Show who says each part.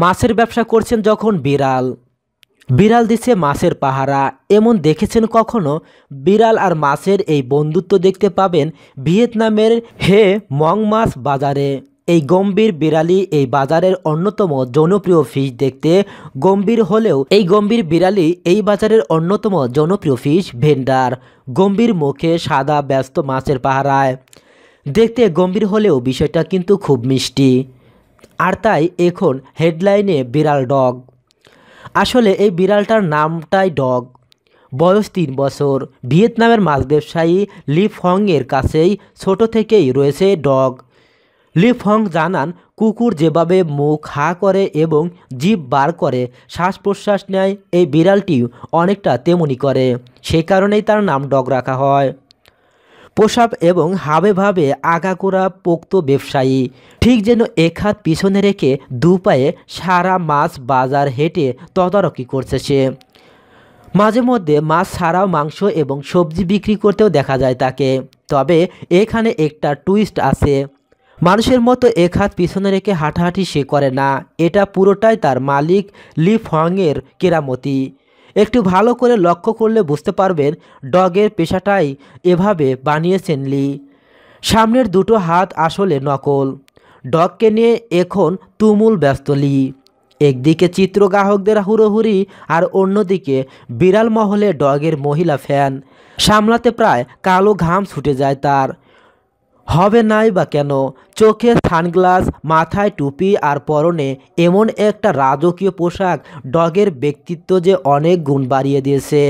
Speaker 1: মাছের ব্যবসা করছেন যখন বিড়াল বিড়াল দিচ্ছে মাছের পাহারা। এমন দেখেছেন কখনো? বিড়াল আর মাছের এই বন্ধুত্ব দেখতে পাবেন ভিয়েতনামের হে মং মাছ বাজারে। এই গম্ভীর বিড়ালি এই বাজারের অন্যতম জনপ্রিয় ফিশ। দেখতে গম্ভীর হলেও এই গম্ভীর বিড়ালি এই বাজারের অন্যতম জনপ্রিয় ফিশ ভেন্ডার। গম্ভীর মুখে সাদা ব্যস্ত মাছের পাহারায়। দেখতে গম্ভীর হলেও বিষয়টা কিন্তু খুব মিষ্টি। আর তাই এখন হেডলাইনে বিড়াল ডগ। আসলে এই বিড়ালটার নামটাই ডগ। বয়স ৩ বছর। ভিয়েতনামের মাছ ব্যবসায়ী লি ফং এর কাছেই ছোট থেকেই রয়েছে ডগ। লি ফং জানান, কুকুর যেভাবে মুখ হা করে এবং জিভ বার করে শ্বাস প্রশ্বাস নেয়, এই বিড়ালটি অনেকটা তেমনি করে। সেই কারণেই তার নাম ডগ রাখা হয়। পোশাক এবং হাবেভাবে আগাগোড়া পোক্ত ব্যবসায়ী, ঠিক যেন এক হাত পিছনে রেখে দু পায়ে সারা মাছ বাজার হেঁটে তদারকি করছে সে। মাঝে মধ্যে মাছ ছাড়াও মাংস এবং সবজি বিক্রি করতেও দেখা যায় তাকে। তবে এখানে একটা টুইস্ট আছে। মানুষের মতো এক হাত পিছনে রেখে হাঁটাহাঁটি সে করে না। এটা পুরোটাই তার মালিক লি ফংয়ের কেরামতি। একটু ভালো করে লক্ষ্য করলে বুঝতে পারবেন ডগের পেশাটাই এভাবে বানিয়েছেন লি। সামনের দুটো হাত আসলে নকল। ডগকে নিয়ে এখন তুমুল ব্যস্ত লি। একদিকে চিত্র গ্রাহকদের হুড়োহুড়ি আর অন্যদিকে বিড়াল মহলে ডগের মহিলা ফ্যান সামলাতে প্রায় কালো ঘাম ছুটে যায় তার। হবে নাই বা কেন? চোখে সানগ্লাস, মাথায় টুপি আর পরনে এমন একটা রাজকীয় পোশাক ডগের ব্যক্তিত্ব যে অনেক গুণ বাড়িয়ে দিয়েছে।